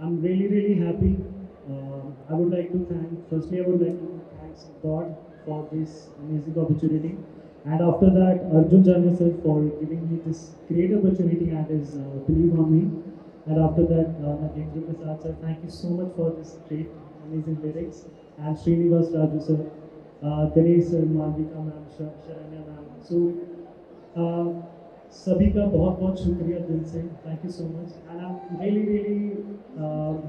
I'm really happy. I would like to thank, firstly, I would like to thank God for this amazing opportunity. And after that, Arjun Janya sir for giving me this great opportunity and his belief on me. And after that, Nagendra Prasad sir, thank you so much for this great, amazing lyrics. And Srinivas Raju sir, Ganesh sir, Malvika ma'am, Sharanya ma'am. So, सभी का बहुत बहुत शुक्रिया दिल से thank you so much and I am really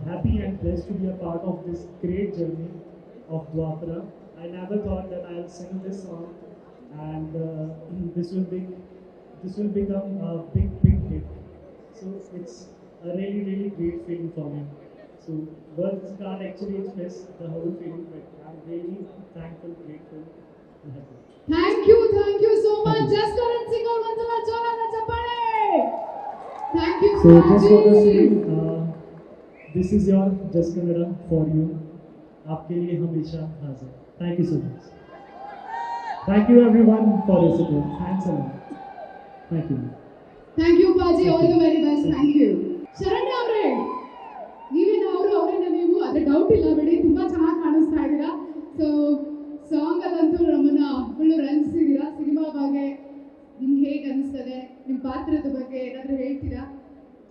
happy and blessed to be a part of this great journey of Dwapara. I never thought that I'll sing this song and this will become a big hit. So it's a really great feeling for me. So words can't actually express the whole feeling, but I'm really thankful, grateful, and happy. Thank you so much. Just Karan Singh और मंजला चोला ना चपड़े. Thank you. So just for the same, this is your Just Kannada for you. आपके लिए हमेशा हाजिर. Thank you so much. Thank you everyone for your support. Thanks a lot. Thank you. Thank you Paji. All the very best. Thank you. Sharanya ಅವರೇ, ನೀವೇನ ಅವರೇನ ನೀವು ಅದೇ doubt ಇಲ್ಲ ಬಿಡಿ, ತುಂಬಾ ಚೆನ್ನಾಗಿ ಕಾಣಿಸ್ತಾ ಇದ್ದೀರಾ. ಸೊ ಸಾಂಗ್ ಅಲ್ಲಂತೂ ನಮ್ಮನ್ನ ಫುಲ್ಲು ರಂಜಿಸಿದ್ದೀರಾ. ಸಿನಿಮಾ ಬಗ್ಗೆ ನಿಮ್ಗೆ ಹೇಗೆ ಅನಿಸ್ತದೆ, ನಿಮ್ಮ ಪಾತ್ರದ ಬಗ್ಗೆ ಏನಾದರೂ ಹೇಳ್ತೀರಾ?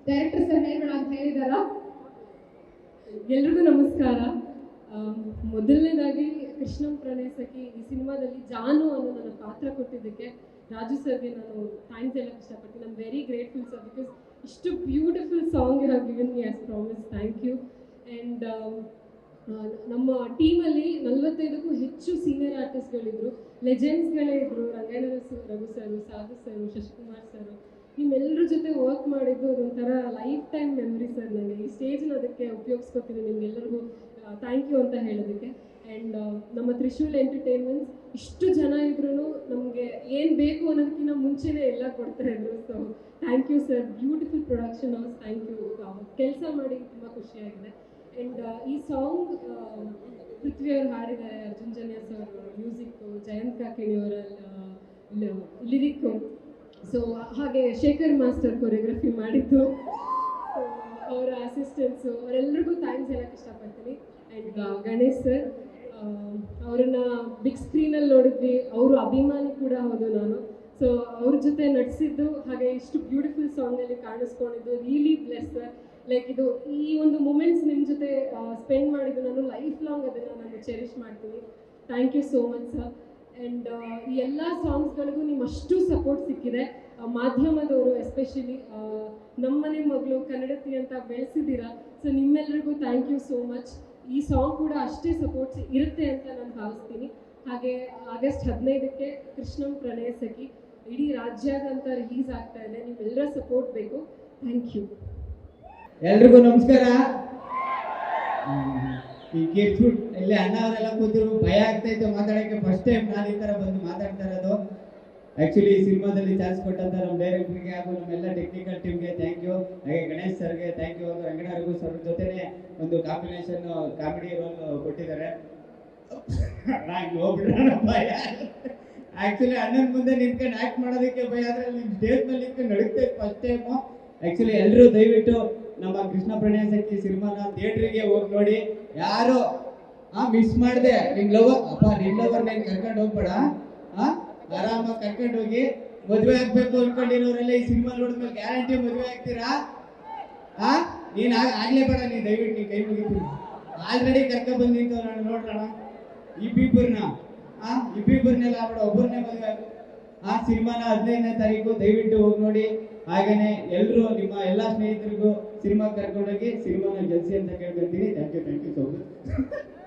ಡೈರೆಕ್ಟರ್ ಸರ್ ಹೇಳ್ಬೇಡ ಅಂತ ಹೇಳಿದಾರಾ? ಎಲ್ರಿಗೂ ನಮಸ್ಕಾರ. ಮೊದಲನೇದಾಗಿ ಕೃಷ್ಣಂ ಪ್ರಣಯ ಸಖಿ ಈ ಸಿನಿಮಾದಲ್ಲಿ ಜಾನು ಅನ್ನೋ ನನ್ನ ಪಾತ್ರ ಕೊಟ್ಟಿದ್ದಕ್ಕೆ ರಾಜು ಸರ್ಗೆ ನಾನು ಥ್ಯಾಂಕ್ಸ್ ಹೇಳಕ್ಕೆ ಇಷ್ಟಪಡ್ತೀನಿ. I am very grateful sir, because ಇಷ್ಟು beautiful song you have given me as promise. Thank you. And ನಮ್ಮ ಟೀಮಲ್ಲಿ 45ಕ್ಕೂ ಹೆಚ್ಚು ಸೀನಿಯರ್ ಆರ್ಟಿಸ್ಟ್ಗಳಿದ್ರು, ಲೆಜೆಂಡ್ಸ್ಗಳೇ ಇದ್ದರು. ರಂಗಾಯಣ ರಘು ಸರು, ಸಾಧು ಸರು, ಶಶಿಕುಮಾರ್ ಸರು, ನಿಮ್ಮೆಲ್ಲರ ಜೊತೆ ವರ್ಕ್ ಮಾಡಿದ್ದು ಅದೊಂಥರ ಲೈಫ್ ಟೈಮ್ ಮೆಮರಿ ಸರ್. ನನಗೆ ಈ ಸ್ಟೇಜ್ನ ಅದಕ್ಕೆ ಉಪಯೋಗಿಸ್ಕೊತೀನಿ ನಿಮ್ಗೆಲ್ಲರಿಗೂ ಥ್ಯಾಂಕ್ ಯು ಅಂತ ಹೇಳೋದಕ್ಕೆ. ಆ್ಯಂಡ್ ನಮ್ಮ ತ್ರಿಶೂಲ್ ಎಂಟರ್ಟೈನ್ಮೆಂಟ್ಸ್ ಇಷ್ಟು ಜನ ಇದ್ರೂ ನಮಗೆ ಏನು ಬೇಕು ಅನ್ನೋದಕ್ಕಿಂತ ಮುಂಚೆನೇ ಎಲ್ಲ ಕೊಡ್ತಾಯಿದ್ರು. So thank you sir. Beautiful production house. Thank you. ಕೆಲಸ ಮಾಡಿ ತುಂಬ ಖುಷಿಯಾಗಿದೆ. ಆ್ಯಂಡ್ ಈ ಸಾಂಗ್ ಪೃಥ್ವಿಯವರು ಹಾಡಿದ್ದಾರೆ, ಅರ್ಜುನ್ ಜನ್ಯ ಸರ್ ಮ್ಯೂಸಿಕ್ಕು, ಜಯಂತ್ ಕಾಕಿಣಿಯವರ ಲಿರಿಕ್ಕು. ಸೊ ಹಾಗೆ ಶೇಖರ್ ಮಾಸ್ಟರ್ ಕೊರಿಯೋಗ್ರಫಿ ಮಾಡಿದ್ದು, ಸೊ ಅವರ ಅಸಿಸ್ಟೆಂಟ್ಸು, ಅವರೆಲ್ಲರಿಗೂ ಥ್ಯಾಂಕ್ಸ್ ಹೇಳಕ್ಕೆ ಇಷ್ಟಪಡ್ತೀನಿ. ಆ್ಯಂಡ್ ಗಣೇಶ್ ಸರ್, ಅವರನ್ನು ಬಿಗ್ ಸ್ಕ್ರೀನಲ್ಲಿ ನೋಡಿದ್ವಿ, ಅವರು ಅಭಿಮಾನಿ ಕೂಡ ಹೌದು ನಾನು. ಸೊ ಅವ್ರ ಜೊತೆ ನಟಿಸಿದ್ದು, ಹಾಗೆ ಇಷ್ಟು ಬ್ಯೂಟಿಫುಲ್ ಸಾಂಗಲ್ಲಿ ಕಾಣಿಸ್ಕೊಂಡಿದ್ದು ರಿಯಲಿ ಬ್ಲೆಸ್ ಸರ್. ಲೈಕ್ ಇದು ಈ ಒಂದು ಮೂಮೆಂಟ್ಸ್ ನಿಮ್ಮ ಜೊತೆ ಸ್ಪೆಂಡ್ ಮಾಡಿದ್ದು ನಾನು ಲೈಫ್ ಲಾಂಗ್ ಅದನ್ನು ನಾನು ಚೆರಿಷ್ ಮಾಡ್ತೀನಿ. Thank you so much sir. And ಈ ಎಲ್ಲ ಸಾಂಗ್ಸ್ಗಳಿಗೂ ನಿಮ್ಮ ಅಷ್ಟು ಸಪೋರ್ಟ್ ಸಿಕ್ಕಿದೆ. ಮಾಧ್ಯಮದವರು ಎಸ್ಪೆಷಲಿ ನಮ್ಮನೆ ಮಗಳು ಕನ್ನಡತಿ ಅಂತ ಬೆಳೆಸಿದ್ದೀರಾ. ಸೊ ನಿಮ್ಮೆಲ್ಲರಿಗೂ ಥ್ಯಾಂಕ್ ಯು ಸೋ ಮಚ್. ಈ ಸಾಂಗ್ ಕೂಡ ಅಷ್ಟೇ ಸಪೋರ್ಟ್ಸ್ ಇರುತ್ತೆ ಅಂತ ನಾನು ಭಾವಿಸ್ತೀನಿ. ಹಾಗೆ ಆಗಸ್ಟ್ 15ಕ್ಕೆ ಕೃಷ್ಣಂ ಪ್ರಣಯ ಸಖಿ ಇಡೀ ರಾಜ್ಯಾದ್ಯಂತ ರಿಲೀಸ್ ಆಗ್ತಾ ಇದೆ. ನಿಮ್ಮೆಲ್ಲರ ಸಪೋರ್ಟ್ ಬೇಕು. Thank you. ಎಲ್ರಿಗೂ ನಮಸ್ಕಾರ. ಈ ಕಿಡ್ಸ್ ಫುಡ್ ಇಲ್ಲಿ ಅಣ್ಣ ಅವರೆಲ್ಲ ಕೂತಿರು, ಭಯ ಆಗ್ತಾ ಇತ್ತು ಮಾತಾಡೋಕ್ಕೆ. ಫಸ್ಟ್ ಟೈಮ್ ನಾನು ಈ ಥರ ಬಂದು ಮಾತಾಡ್ತಾ ಇರೋದು. ಆ್ಯಕ್ಚುಲಿ ಈ ಸಿನಿಮಾದಲ್ಲಿ ಚಾನ್ಸ್ ಕೊಟ್ಟಂತ ನಮ್ಮ ಡೈರೆಕ್ಟರ್ಗೆ ಹಾಗೂ ನಮ್ಮೆಲ್ಲ ಟೆಕ್ನಿಕಲ್ ಟೀಮ್ಗೆ ಥ್ಯಾಂಕ್ ಯು. ಹಾಗೆ ಗಣೇಶ್ ಸರ್ಗೆ thank you. Rangana Raghu sir ಜೊತೆನೇ ಒಂದು ಕಾಂಬಿನೇಷನ್ ಕಾಮಿಡಿ ರೋಲ್ ಕೊಟ್ಟಿದ್ದಾರೆ. ಭಯ ಆ್ಯಕ್ಚುಲಿ ಅಣ್ಣನ ಮುಂದೆ ನಿಂತ್ಕೊಂಡು ಆ್ಯಕ್ಟ್ ಮಾಡೋದಕ್ಕೆ ಭಯ, ಆದರೆ ನಿಮ್ಮ ಸ್ಟೇಜ್ ಮೇಲೆ ನಿಂತ್ಕೊಂಡು ನಡುತ್ತೆ ಫಸ್ಟ್ ಟೈಮು. ಆ್ಯಕ್ಚುಲಿ ಎಲ್ಲರೂ ದಯವಿಟ್ಟು ನಮ್ಮ ಕೃಷ್ಣ ಪ್ರಣಯ ಸಖಿ ಸಿನಿಮಾನ ಥಿಯೇಟ್ರಿಗೆ ಹೋಗಿ ನೋಡಿ. ಯಾರು ಮಿಸ್ ಮಾಡಿದೆ ನಿಮ್ಮ ಲವರ್, ಅಪ್ಪ ನಿಮ್ಮ ಲವರ್ ನೀನು ಕರ್ಕೊಂಡು ಹೋಗ್ಬೇಡ, ಆರಾಮಾಗಿ ಕರ್ಕೊಂಡು ಹೋಗಿ. ಮದುವೆ ಆಗ್ಬೇಕು ಅನ್ಕೊಂಡಿರೋರೆಲ್ಲ ಈ ಸಿನಿಮಾ ನೋಡಿದ್ಮೇಲೆ ಗ್ಯಾರಂಟಿ ಮದುವೆ ಆಗ್ತೀರಾ. ನೀನು ಆಗ್ಲೇಬೇಡ, ನೀನು ದಯವಿಟ್ಟು ನೀನು ಕೈ ಮುಗಿತೀನಿ. ಆಲ್ರೆಡಿ ಕರ್ಕೊಂಡು ಬಂದು ನಿಂತು ನಾನು ನೋಡ್ರಣ ಇಬ್ಬಿಬ್ಬರನ್ನ ಇಬ್ಬಿಬ್ಬರನ್ನೆಲ್ಲ ಆಗ್ಬೇಡ, ಒಬ್ಬರನ್ನೇ ಮದುವೆ ಆಗ. ಸಿನಿಮಾನ 15ನೇ ತಾರೀಕು ದಯವಿಟ್ಟು ಹೋಗಿ ನೋಡಿ. ಹಾಗೇನೆ ಎಲ್ಲರೂ ನಿಮ್ಮ ಎಲ್ಲ ಸ್ನೇಹಿತರಿಗೂ ಸಿನಿಮಾ ಕರ್ಕೊಂಡೋಗಿ ಸಿನಿಮಾನ ಗೆಲ್ಸಿ ಅಂತ ಕೇಳ್ಕೊಳ್ತೀನಿ. Thank you so much.